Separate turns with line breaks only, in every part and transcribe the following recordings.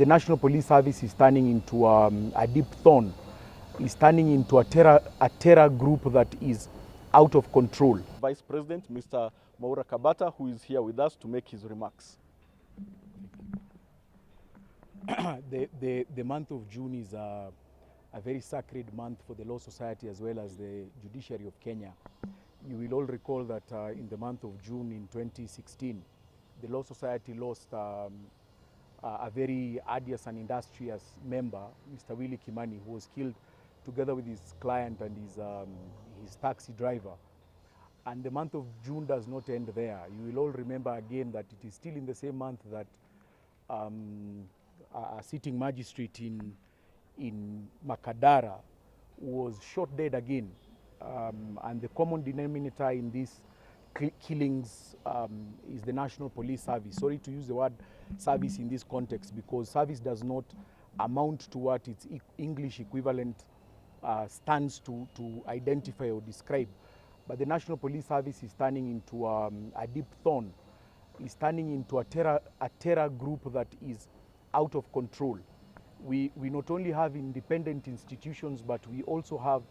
The National Police Service is turning into a deep thorn, is turning into a terror group that is out of control.
Vice President, Mr. Mwaura Kabata, who is here with us to make his remarks.
The month of June is a very sacred month for the Law Society as well as the judiciary of Kenya. You will all recall that in the month of June in 2016, the Law Society lost a very arduous and industrious member, Mr. Willie Kimani, who was killed together with his client and his taxi driver. And the month of June does not end there. You will all remember again that it is still in the same month that a sitting magistrate in Makadara was shot dead again. And the common denominator in these killings is the National Police Service. Sorry to use the word service in this context, because service does not amount to what its English equivalent stands to identify or describe. But the National Police Service is turning into a deep thorn, is turning into a terror group that is out of control. We not only have independent institutions, but we also have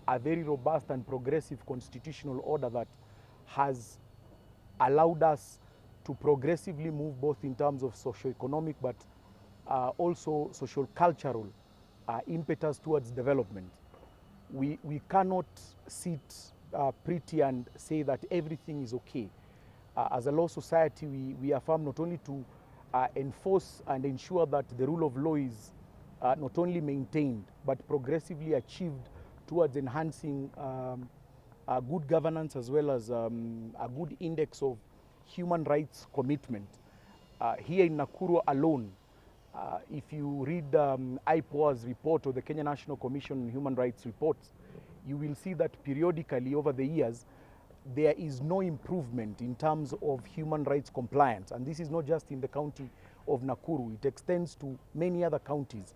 a very robust and progressive constitutional order that has allowed us to progressively move both in terms of socio-economic but also social-cultural impetus towards development. We cannot sit pretty and say that everything is okay. As a law society, we affirm not only to enforce and ensure that the rule of law is not only maintained but progressively achieved towards enhancing good governance as well as a good index of human rights commitment. Here in Nakuru alone, if you read IPOA's report or the Kenya National Commission on Human Rights reports, you will see that periodically over the years, there is no improvement in terms of human rights compliance. And this is not just in the county of Nakuru, it extends to many other counties.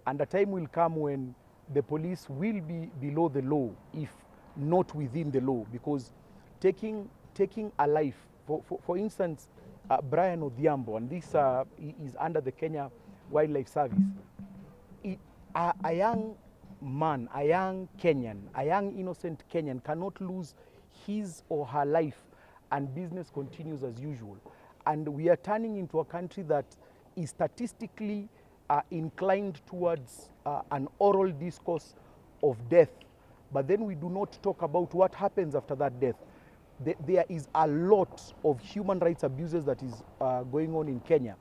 And a time will come when the police will be below the law, if not within the law, because taking a life, for instance, Brian Odhiambo, and this is under the Kenya Wildlife Service, a young man, a young Kenyan, a young innocent Kenyan cannot lose his or her life and business continues as usual. And we are turning into a country that is statistically inclined towards an oral discourse of death, but then we do not talk about what happens after that death. There is a lot of human rights abuses that is going on in Kenya,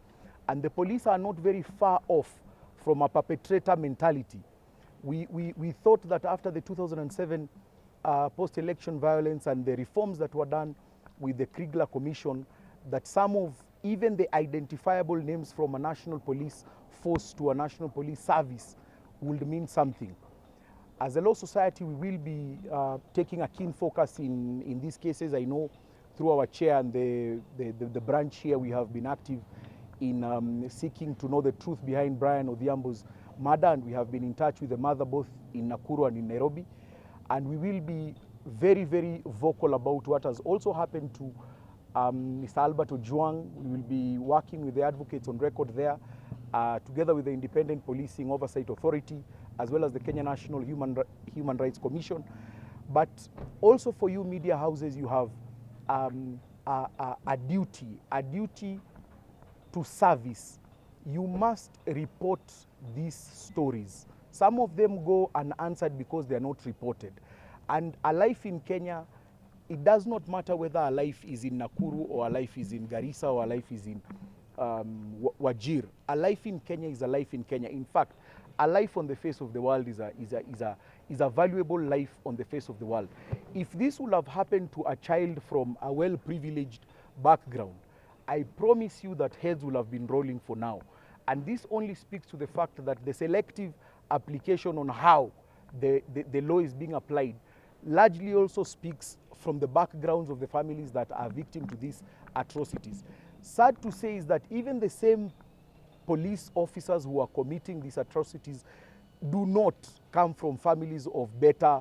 and the police are not very far off from a perpetrator mentality. We thought that after the 2007 post-election violence and the reforms that were done with the Kriegler Commission, that some of even the identifiable names from a national police force to a national police service would mean something. As a law society, we will be taking a keen focus in these cases. I know through our chair and the branch here, we have been active in seeking to know the truth behind Brian Odhiambo's murder, and we have been in touch with the mother both in Nakuru and in Nairobi. And we will be very, very vocal about what has also happened to Mr. Albert Ojwang. We will be working with the advocates on record there, together with the Independent Policing Oversight Authority, as well as the Kenya National Human Rights Commission. But also for you media houses, you have a duty to service. You must report these stories. Some of them go unanswered because they are not reported. And a life in Kenya, it does not matter whether a life is in Nakuru or a life is in Garissa or a life is in Wajir. A life in Kenya is a life in Kenya. In fact, a life on the face of the world is a valuable life on the face of the world. If this would have happened to a child from a well-privileged background, I promise you that heads will have been rolling for now. And this only speaks to the fact that the selective application on how the law is being applied largely also speaks from the backgrounds of the families that are victim to these atrocities. Sad to say is that even the same police officers who are committing these atrocities do not come from families of better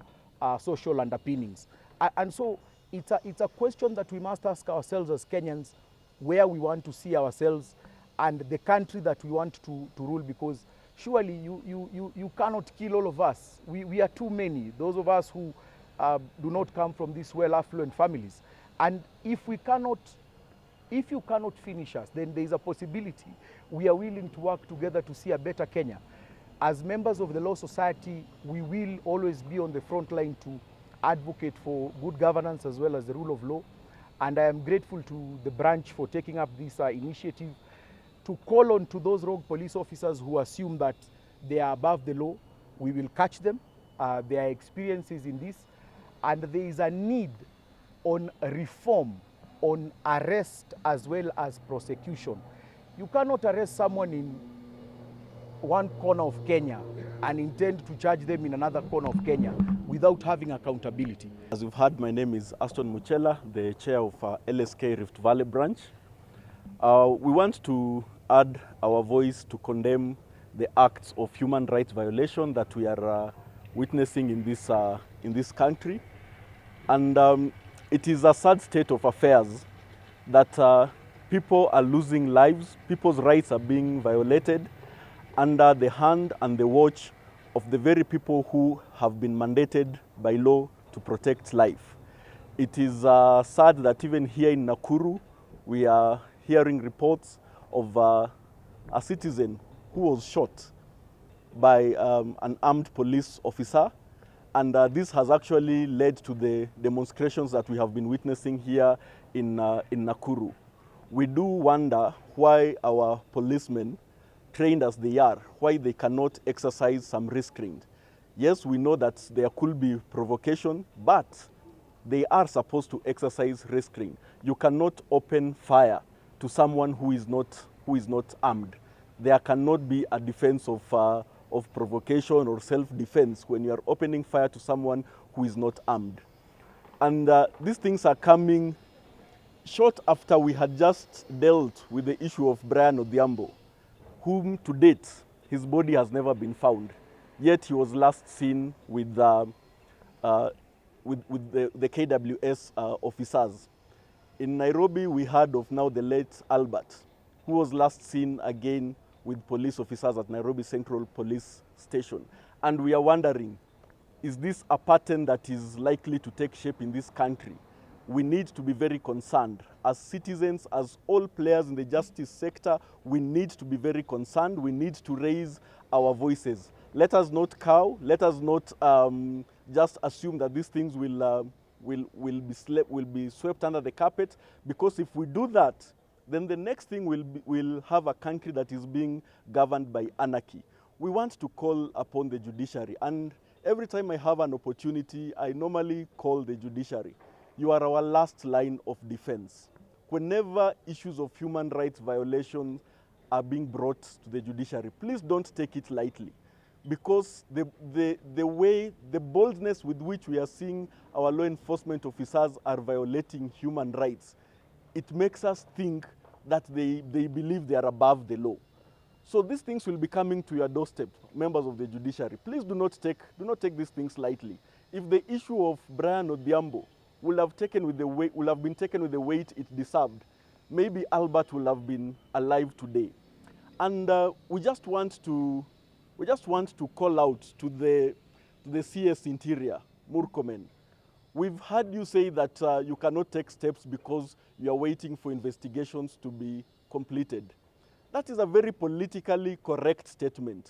social underpinnings. And so it's a question that we must ask ourselves as Kenyans, where we want to see ourselves and the country that we want to rule, because surely you cannot kill all of us. We are too many, those of us who do not come from these well affluent families. And if you cannot finish us, then there is a possibility we are willing to work together to see a better Kenya. As members of the Law Society, we will always be on the front line to advocate for good governance as well as the rule of law. And I am grateful to the branch for taking up this initiative to call on to those rogue police officers who assume that they are above the law. We will catch them. There are experiences in this. And there is a need on reform, on arrest as well as prosecution. You cannot arrest someone in one corner of Kenya and intend to charge them in another corner of Kenya without having accountability.
As you've heard, my name is Aston Muchela, the chair of LSK Rift Valley branch. We want to add our voice to condemn the acts of human rights violation that we are witnessing in this country. And it is a sad state of affairs that people are losing lives, people's rights are being violated under the hand and the watch of the very people who have been mandated by law to protect life. It is sad that even here in Nakuru, we are hearing reports of a citizen who was shot by an armed police officer. And this has actually led to the demonstrations that we have been witnessing here in Nakuru. We do wonder why our policemen, trained as they are, why they cannot exercise some restraint. Yes, we know that there could be provocation, but they are supposed to exercise restraint. You cannot open fire to someone who is not armed. There cannot be a defense of provocation or self-defense when you are opening fire to someone who is not armed. And these things are coming short after we had just dealt with the issue of Brian Odhiambo, whom to date, his body has never been found. Yet he was last seen with the KWS officers. In Nairobi, we heard of now the late Albert, who was last seen again with police officers at Nairobi Central Police Station. And we are wondering, is this a pattern that is likely to take shape in this country? We need to be very concerned. As citizens, as all players in the justice sector, we need to be very concerned. We need to raise our voices. Let us not cow. Let us not just assume that these things will be swept under the carpet, because if we do that, then the next thing will have a country that is being governed by anarchy. We want to call upon the judiciary, and every time I have an opportunity, I normally call the judiciary. You are our last line of defense. Whenever issues of human rights violations are being brought to the judiciary, please don't take it lightly, because the boldness with which we are seeing our law enforcement officers are violating human rights, it makes us think that they believe they are above the law. So these things will be coming to your doorstep, members of the judiciary. Please do not take these things lightly. If the issue of Brian Odhiambo would have been taken with the weight it deserved, maybe Albert will have been alive today. And we just want to call out to the CS Interior, Murkomen. We've heard you say that you cannot take steps because you are waiting for investigations to be completed. That is a very politically correct statement,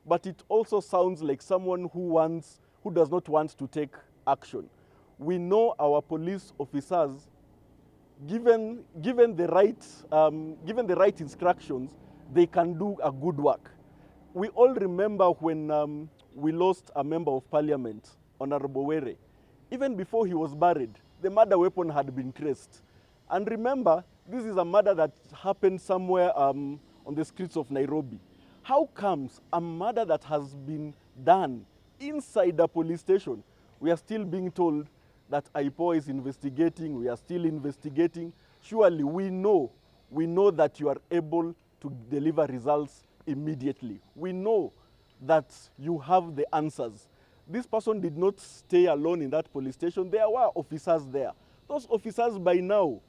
but it also sounds like someone who does not want to take action. We know our police officers, given the right instructions, they can do a good work. We all remember when we lost a member of parliament, Honorable Were. Even before he was buried, the murder weapon had been traced. And remember, this is a murder that happened somewhere on the streets of Nairobi. How comes a murder that has been done inside a police station, we are still being told that IPOA is investigating, we are still investigating? Surely we know that you are able to deliver results immediately. We know that you have the answers. This person did not stay alone in that police station. There were officers there. Those officers by now,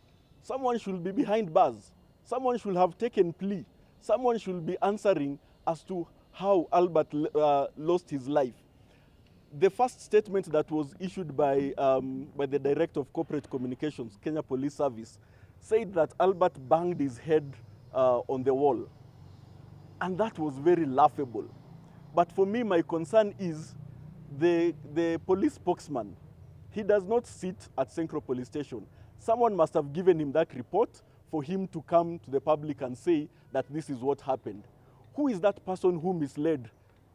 someone should be behind bars. Someone should have taken plea. Someone should be answering as to how Albert lost his life. The first statement that was issued by the Director of Corporate Communications, Kenya Police Service, said that Albert banged his head on the wall. And that was very laughable. But for me, my concern is the police spokesman. He does not sit at Central Police Station. Someone must have given him that report for him to come to the public and say that this is what happened. Who is that person who misled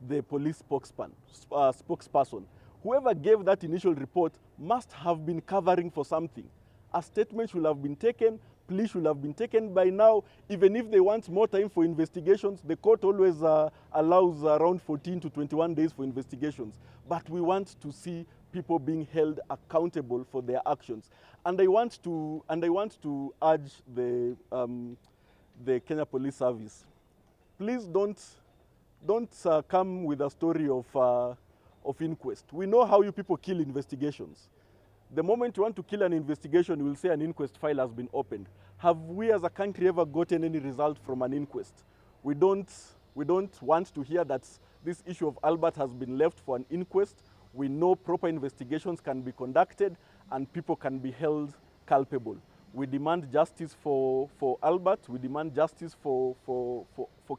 the police spokesperson? Whoever gave that initial report must have been covering for something. A statement should have been taken, police should have been taken by now. Even if they want more time for investigations, the court always allows around 14 to 21 days for investigations. But we want to see people being held accountable for their actions. And I want to urge the Kenya Police Service, please don't come with a story of inquest. We know how you people kill investigations. The moment you want to kill an investigation, you will say an inquest file has been opened. Have we as a country ever gotten any result from an inquest? We don't want to hear that this issue of Albert has been left for an inquest. We know proper investigations can be conducted and people can be held culpable. We demand justice for Albert, we demand justice for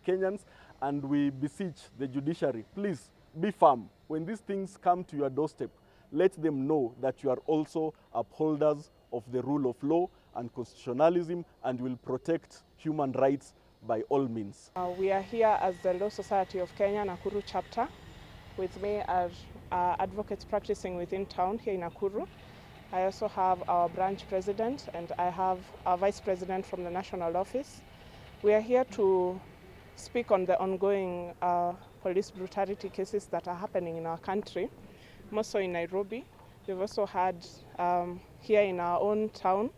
Kenyans, and we beseech the judiciary, please be firm. When these things come to your doorstep, let them know that you are also upholders of the rule of law and constitutionalism and will protect human rights by all means.
We are here as the Law Society of Kenya, Nakuru chapter. With me are advocates practicing within town here in Nakuru. I also have our branch president and I have our vice president from the national office. We are here to speak on the ongoing police brutality cases that are happening in our country, more so in Nairobi. We've also had here in our own town,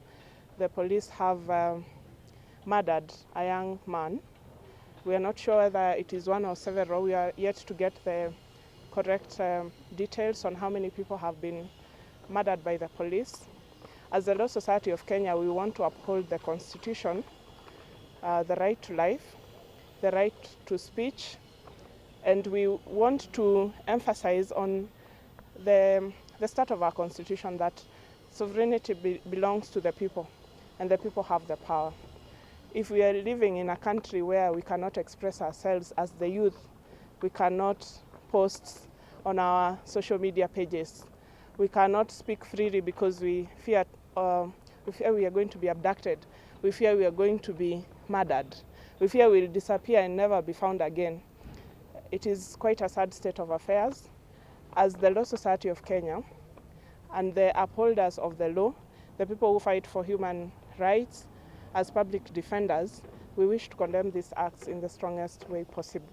the police have murdered a young man. We are not sure whether it is one or several. We are yet to get the correct details on how many people have been murdered by the police. As the Law Society of Kenya, we want to uphold the Constitution, the right to life, the right to speech, and we want to emphasize on the start of our Constitution that sovereignty belongs to the people, and the people have the power. If we are living in a country where we cannot express ourselves as the youth, we cannot post on our social media pages, we cannot speak freely because we fear we are going to be abducted, we fear we are going to be murdered, we fear we will disappear and never be found again. It is quite a sad state of affairs. As the Law Society of Kenya and the upholders of the law, the people who fight for human rights, as public defenders, we wish to condemn these acts in the strongest way possible.